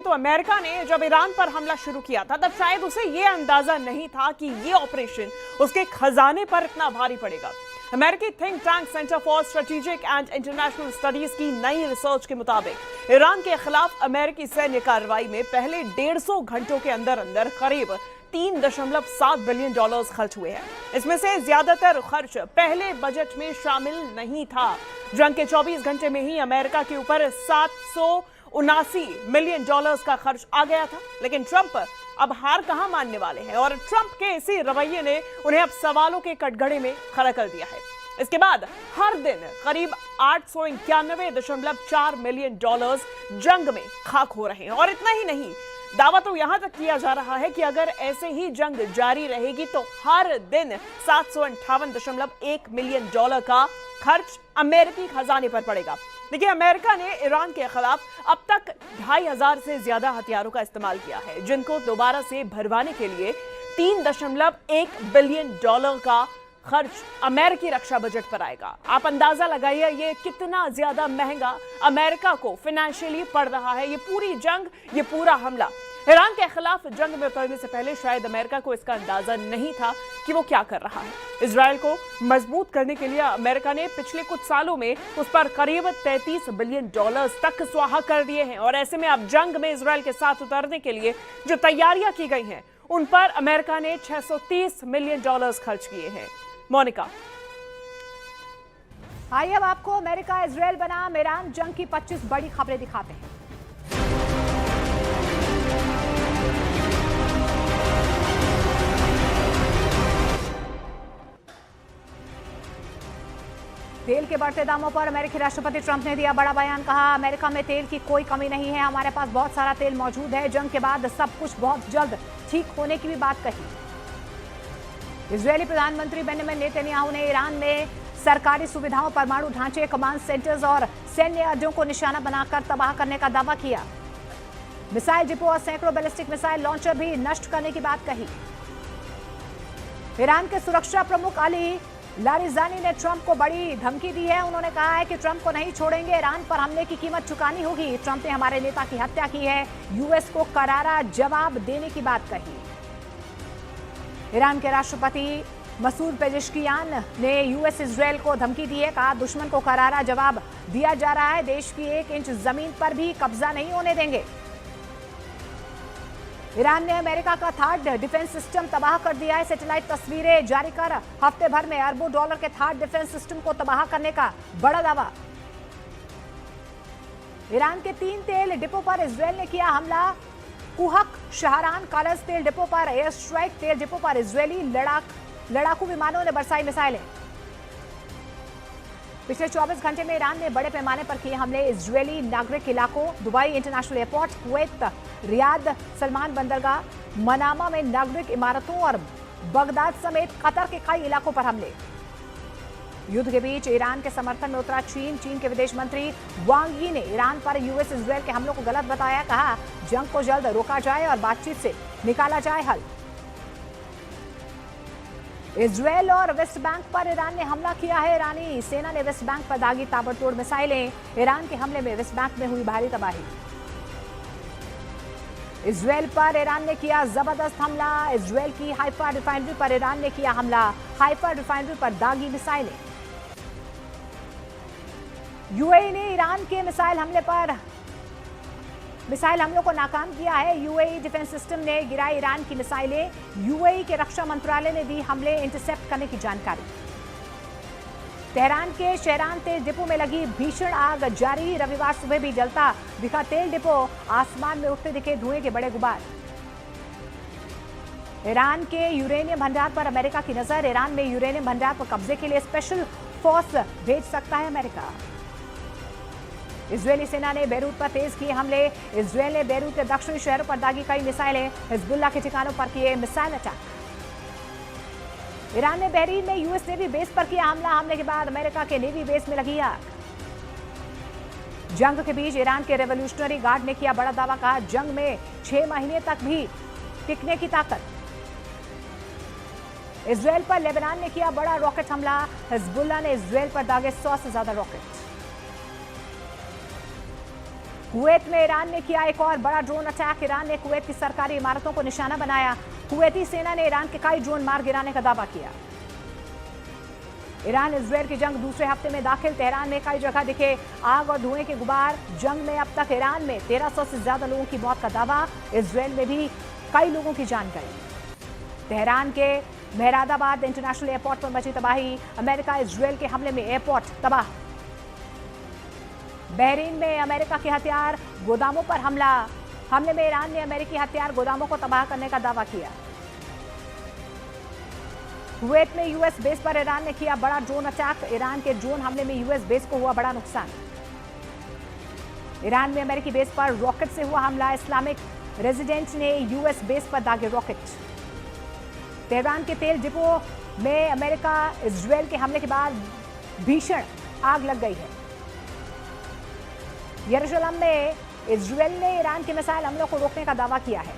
तो अमेरिका ने जब ईरान पर हमला शुरू किया था तब शायद उसे यह अंदाजा नहीं था कि यह ऑपरेशन उसके खजाने पर इतना भारी पड़ेगा। अमेरिकी think tank centre for strategic and international studies की नई रिसर्च के मुताबिक ईरान के खिलाफ अमेरिकी सैन्य कार्रवाई में पहले 150 घंटों के अंदर अंदर करीब $3.7 बिलियन खर्च हुए हैं। इसमें से ज्यादातर खर्च पहले बजट में शामिल नहीं था। जंग के 24 घंटे में ही अमेरिका के ऊपर $779 मिलियन का खर्च आ गया था। लेकिन ट्रंप अब हार कहां मानने वाले हैं और ट्रंप के इसी रवैये ने उन्हें अब सवालों के कटघरे में खड़ा कर दिया है। इसके बाद हर दिन करीब $891.4 मिलियन जंग में खाक हो रहे हैं। और इतना ही नहीं, दावा तो यहां तक किया जा रहा है कि अगर ऐसे ही जंग जारी रहेगी तो हर दिन $758.1 मिलियन का खर्च अमेरिकी खजाने पर पड़ेगा। देखिए, अमेरिका ने ईरान के खिलाफ अब तक 2500 से ज्यादा हथियारों का इस्तेमाल किया है, जिनको दोबारा से भरवाने के लिए $3.1 बिलियन का खर्च अमेरिकी रक्षा बजट पर आएगा। आप अंदाजा लगाइए ये कितना ज्यादा महंगा अमेरिका को फाइनेंशियली पड़ रहा है। ये पूरी जंग, ये पूरा हमला ईरान के खिलाफ जंग में उतरने से पहले शायद अमेरिका को इसका अंदाजा नहीं था कि वो क्या कर रहा है। इजराइल को मजबूत करने के लिए अमेरिका ने पिछले कुछ सालों में उस पर करीब $33 बिलियन तक स्वाहा कर दिए हैं। और ऐसे में अब जंग में इजराइल के साथ उतरने के लिए जो तैयारियां की गई हैं उन पर अमेरिका ने $630 मिलियन खर्च किए हैं। मोनिका, आइए अब आपको अमेरिका इजराइल बनाम ईरान जंग की 25 बड़ी खबरें दिखाते हैं। तेल के बढ़ते दामों पर अमेरिकी राष्ट्रपति ट्रंप ने दिया बड़ा बयान। कहा, अमेरिका में तेल की कोई कमी नहीं है, हमारे पास बहुत सारा तेल मौजूद है। जंग के बाद सब कुछ बहुत जल्द ठीक होने की भी बात कही। इजरायली प्रधानमंत्री बेंजामिन नेतन्याहू ने ईरान में सरकारी सुविधाओं, परमाणु ढांचे, कमांड सेंटर्स और सैन्य अड्डों को निशाना बनाकर तबाह करने का दावा किया। मिसाइल डिपो और सैकड़ों बैलिस्टिक मिसाइल लॉन्चर भी नष्ट करने की बात कही। ईरान के सुरक्षा प्रमुख अली लारिजानी ने ट्रंप को बड़ी धमकी दी है। उन्होंने कहा है कि ट्रंप को नहीं छोड़ेंगे, ईरान पर हमले की कीमत चुकानी होगी। ट्रंप ने हमारे नेता की हत्या की है, यूएस को करारा जवाब देने की बात कही। ईरान के राष्ट्रपति मसूद पेजेश्कियान ने यूएस इजराइल को धमकी दी है। कहा, दुश्मन को करारा जवाब दिया जा रहा है, देश की 1 इंच जमीन पर भी कब्जा नहीं होने देंगे। ईरान ने अमेरिका का थर्ड डिफेंस सिस्टम तबाह कर दिया है। सैटेलाइट तस्वीरें जारी कर हफ्ते भर में अरबों डॉलर के थर्ड डिफेंस सिस्टम को तबाह करने का बड़ा दावा। ईरान के 3 तेल डिपो पर इजराइल ने किया हमला। कुहक, शहरान, कालस तेल डिपो पर एयर स्ट्राइक। तेल डिपो पर इजरायली लड़ाकू विमानों ने बरसाई मिसाइलें। पिछले 24 घंटे में ईरान ने बड़े पैमाने पर किए हमले इजरायली नागरिक इलाकों, Dubai international airport, Kuwait, Riyadh, Salman बंदरगाह, मनामा में नागरिक इमारतों और बगदाद समेत कतर के कई इलाकों पर हमले। युद्ध के बीच ईरान के समर्थन में उतरा चीन के विदेश मंत्री वांग यी ने ईरान पर यूएस इजराइल के हमलों को गलत बताया। कहा, जंग को जल्द रोका जाए और बातचीत से निकाला जाए हल। इजराइल और वेस्ट बैंक पर ईरान ने हमला किया है। ईरानी सेना ने वेस्ट बैंक पर दागी ताबड़तोड़ मिसाइलें। ईरान के हमले में वेस्ट बैंक में हुई भारी तबाही। इजराइल पर ईरान ने किया जबरदस्त हमला। इजराइल की हाइफा रिफाइनरी पर ईरान ने किया हमला। हाइफा रिफाइनरी पर दागी मिसाइलें। यूएई ने ईरान के मिसाइल हमलों को नाकाम किया है। यूएई डिफेंस सिस्टम ने गिराई ईरान की मिसाइलें। यूएई के रक्षा मंत्रालय ने दी हमले इंटरसेप्ट करने की जानकारी। तेहरान के शहरान तेल डिपो में लगी भीषण आग जारी। रविवार सुबह भी जलता दिखा तेल डिपो, आसमान में उठते दिखे धुएं के बड़े गुबार। ईरान के यूरेनियम भंडार पर अमेरिका की नजर। ईरान में यूरेनियम भंडार पर कब्जे के लिए स्पेशल फोर्स भेज सकता है अमेरिका। इजरायली सेना ने बेरूत पर तेज किए हमले। इजरायल ने बेरूत के दक्षिणी शहरों पर दागी कई मिसाइलें। हिजबुल्लाह के ठिकानों पर किए मिसाइल अटैक। ईरान ने बहरीन में यूएस नेवी बेस पर किया हमला। हमले के बाद अमेरिका के नेवी बेस में लगी आग। जंग के बीच ईरान के रेवोल्यूशनरी गार्ड ने किया बड़ा दावा। कहा, जंग में 6 महीने तक भी टिकने की ताकत। इजरायल पर लेबनान ने किया बड़ा रॉकेट हमला। हिजबुल्लाह ने इजरायल पर दागे 100 से ज्यादा रॉकेट। कुवैत में ईरान ने किया एक और बड़ा ड्रोन अटैक। ईरान ने कुवैत की सरकारी इमारतों को निशाना बनाया। कुवैती सेना ने ईरान के कई ड्रोन मार गिराने का दावा किया। ईरान इजरायल की जंग दूसरे हफ्ते में दाखिल। तेहरान में कई जगह दिखे आग और धुएं के गुबार। जंग में अब तक ईरान में 1300 से ज्यादा लोगों की मौत का दावा। इजरायल में भी कई लोगों की जान गई। तेहरान के मेहरादाबाद इंटरनेशनल एयरपोर्ट पर मची तबाही। अमेरिका इजरायल के हमले में एयरपोर्ट तबाह। बहरीन में अमेरिका के हथियार गोदामों पर हमले में ईरान ने अमेरिकी हथियार गोदामों को तबाह करने का दावा किया। कुवैत में यूएस बेस पर ईरान ने किया बड़ा ड्रोन अटैक। ईरान के ड्रोन हमले में यूएस बेस को हुआ बड़ा नुकसान। ईरान में अमेरिकी बेस पर रॉकेट से हुआ हमला। इस्लामिक रेजिडेंट ने यूएस बेस पर दागे रॉकेट। तेहरान के तेल डिपो में अमेरिका इजरायल के हमले के बाद भीषण आग लग गई है। यरूशलेम में इजरायल ने ईरान के मिसाइल हमलों को रोकने का दावा किया है।